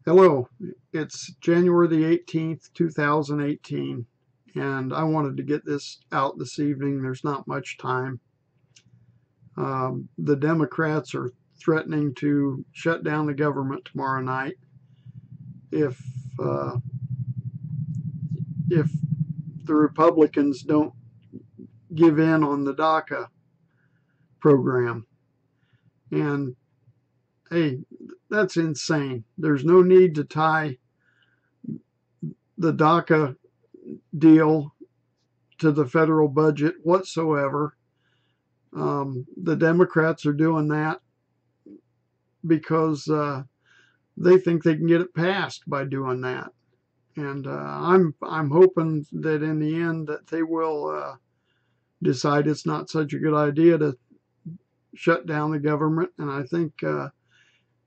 Hello, it's January the 18th, 2018, and I wanted to get this out this evening. There's not much time. The Democrats are threatening to shut down the government tomorrow night if the Republicans don't give in on the DACA program. And hey, that's insane. There's no need to tie the DACA deal to the federal budget whatsoever. The Democrats are doing that because they think they can get it passed by doing that. And I'm hoping that in the end that they will decide it's not such a good idea to shut down the government. And I think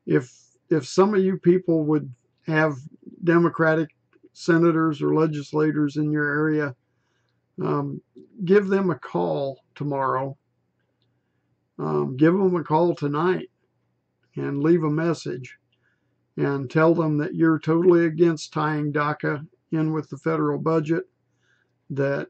if some of you people would have Democratic senators or legislators in your area, give them a call tomorrow. Give them a call tonight and leave a message and tell them that you're totally against tying DACA in with the federal budget, that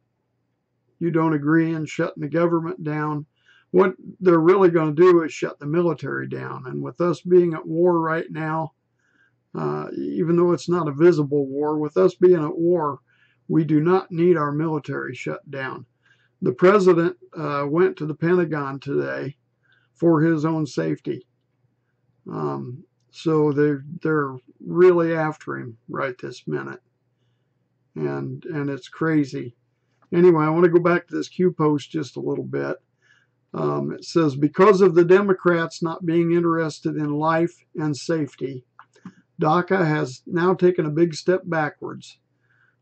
you don't agree in shutting the government down. What they're really going to do is shut the military down. And with us being at war right now, even though it's not a visible war, with us being at war, we do not need our military shut down. The president went to the Pentagon today for his own safety. So they're really after him right this minute. And it's crazy. Anyway, I want to go back to this Q post just a little bit. It says, because of the Democrats not being interested in life and safety, DACA has now taken a big step backwards.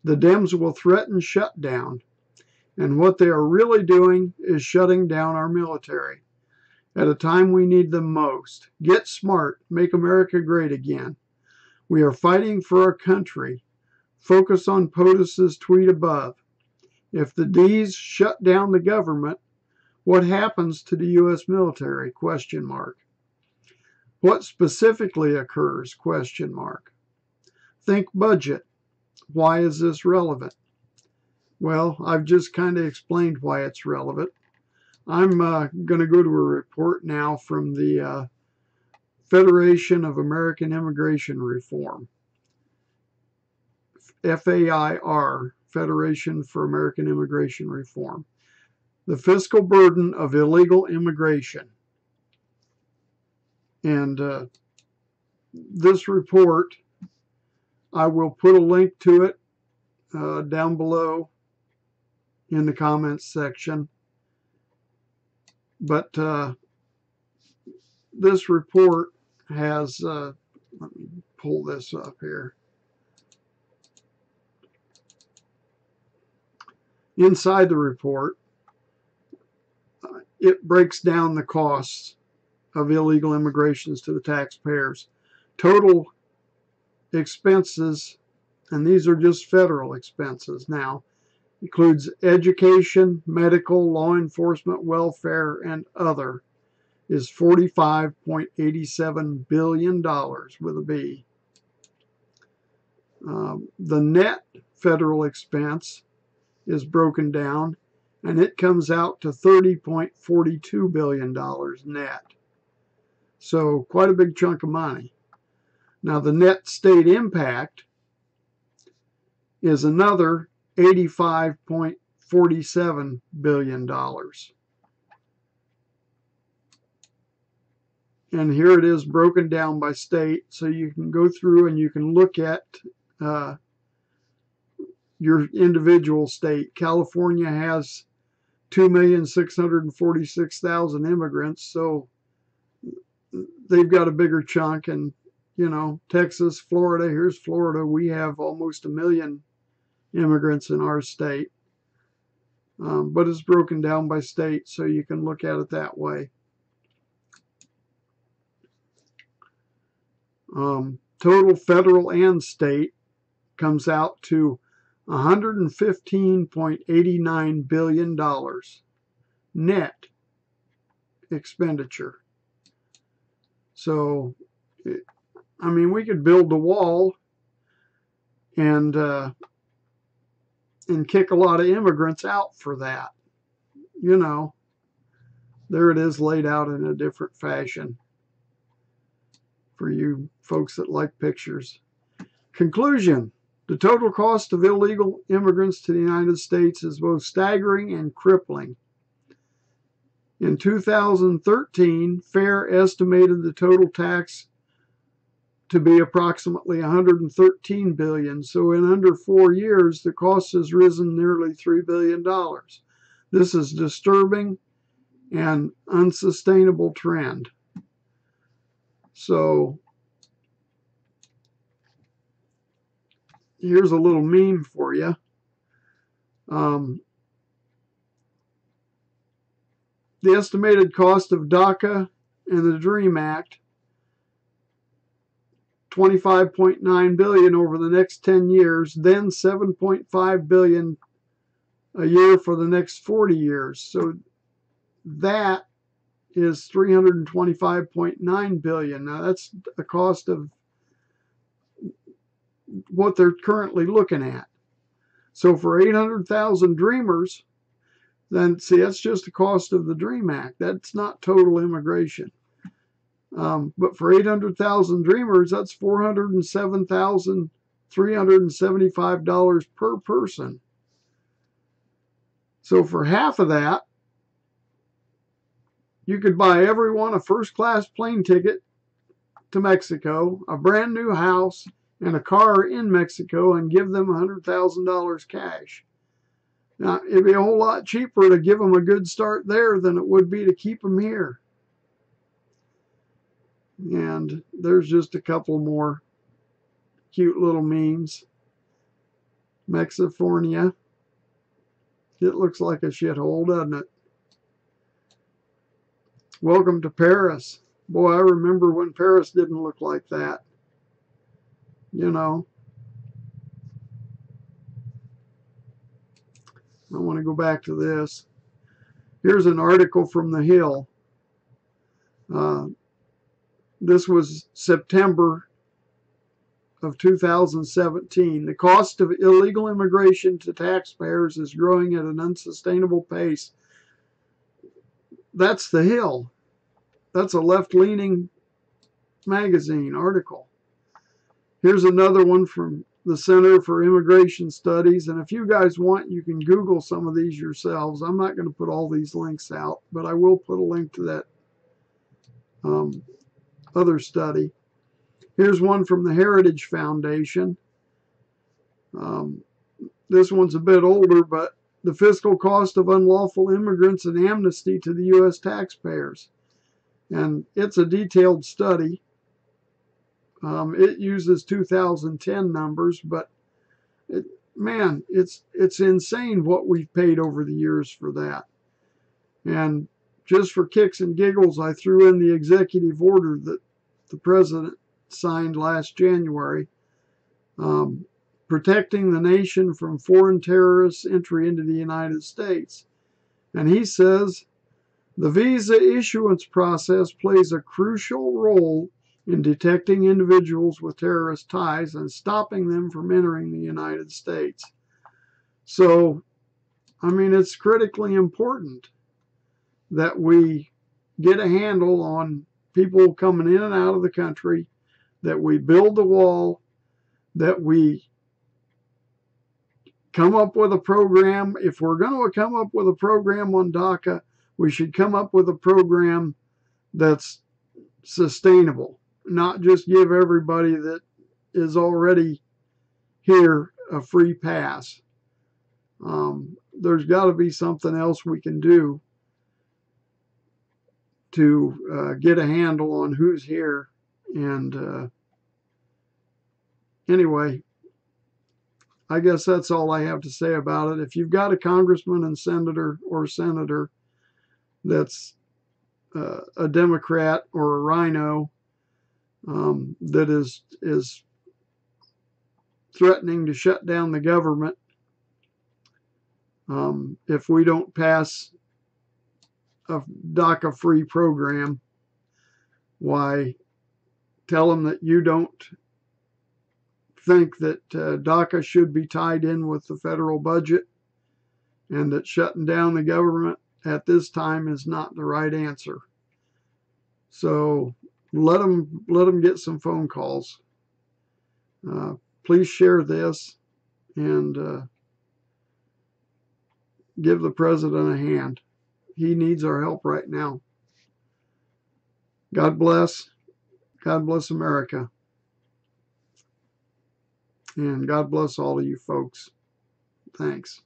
The Dems will threaten shutdown, and what they are really doing is shutting down our military at a time we need them most. Get smart, make America great again. We are fighting for our country. Focus on POTUS's tweet above. If the Ds shut down the government, what happens to the U.S. military? Question mark. What specifically occurs? Question mark. Think budget. Why is this relevant? Well, I've just kind of explained why it's relevant. I'm going to go to a report now from the Federation of American Immigration Reform. FAIR, Federation for American Immigration Reform. The fiscal burden of illegal immigration. And this report, I will put a link to it down below in the comments section. But this report has, let me pull this up here. Inside the report, it breaks down the costs of illegal immigrations to the taxpayers. Total expenses, and these are just federal expenses now, includes education, medical, law enforcement, welfare, and other, is $45.87 billion with a B. The net federal expense is broken down, and it comes out to $30.42 billion net. So quite a big chunk of money. Now the net state impact is another $85.47 billion. And here it is broken down by state, so you can go through and you can look at your individual state. California has 2,646,000 immigrants, so they've got a bigger chunk. And you know, Texas, Florida, here's Florida, we have almost 1 million immigrants in our state. But it's broken down by state, so you can look at it that way. Total federal and state comes out to $115.89 billion net expenditure. So I mean, we could build the wall and kick a lot of immigrants out for that. You know, there it is laid out in a different fashion for you folks that like pictures. Conclusion. The total cost of illegal immigrants to the United States is both staggering and crippling. In 2013, FAIR estimated the total tax to be approximately $113 billion. So in under 4 years, the cost has risen nearly $3 billion. This is disturbing and unsustainable trend. So here's a little meme for you. The estimated cost of DACA and the DREAM Act, $25.9 billion over the next 10 years, then $7.5 billion a year for the next 40 years. So that is $325.9 billion. Now that's a cost of what they're currently looking at. So for 800,000 dreamers, then see, that's just the cost of the DREAM Act. That's not total immigration. But for 800,000 dreamers, that's $407,375 per person. So for half of that, you could buy everyone a first-class plane ticket to Mexico, a brand new house, and a car in Mexico, and give them $100,000 cash. Now, it'd be a whole lot cheaper to give them a good start there than it would be to keep them here. And there's just a couple more cute little memes. Mexifornia. It looks like a shithole, doesn't it? Welcome to Paris. Boy, I remember when Paris didn't look like that. You know. I want to go back to this. Here's an article from The Hill. This was September of 2017. The cost of illegal immigration to taxpayers is growing at an unsustainable pace. That's The Hill. That's a left-leaning magazine article. Here's another one from the Center for Immigration Studies. And if you guys want, you can Google some of these yourselves. I'm not going to put all these links out, but I will put a link to that other study. Here's one from the Heritage Foundation. This one's a bit older, but the fiscal cost of unlawful immigrants and amnesty to the U.S. taxpayers. And it's a detailed study. It uses 2010 numbers, but man, it's insane what we've paid over the years for that. And just for kicks and giggles, I threw in the executive order that the president signed last January, protecting the nation from foreign terrorists' entry into the United States. And he says the visa issuance process plays a crucial role in detecting individuals with terrorist ties and stopping them from entering the United States. So, I mean, it's critically important that we get a handle on people coming in and out of the country, that we build the wall, that we come up with a program. If we're going to come up with a program on DACA, we should come up with a program that's sustainable, not just give everybody that is already here a free pass. There's got to be something else we can do to get a handle on who's here. And anyway, I guess that's all I have to say about it. If you've got a congressman and senator that's a Democrat or a rhino that is threatening to shut down the government if we don't pass a DACA-free program, why, Tell them that you don't think that DACA should be tied in with the federal budget, and that shutting down the government at this time is not the right answer. So let them get some phone calls. Please share this and give the president a hand. He needs our help right now. God bless. God bless America. And God bless all of you folks. Thanks.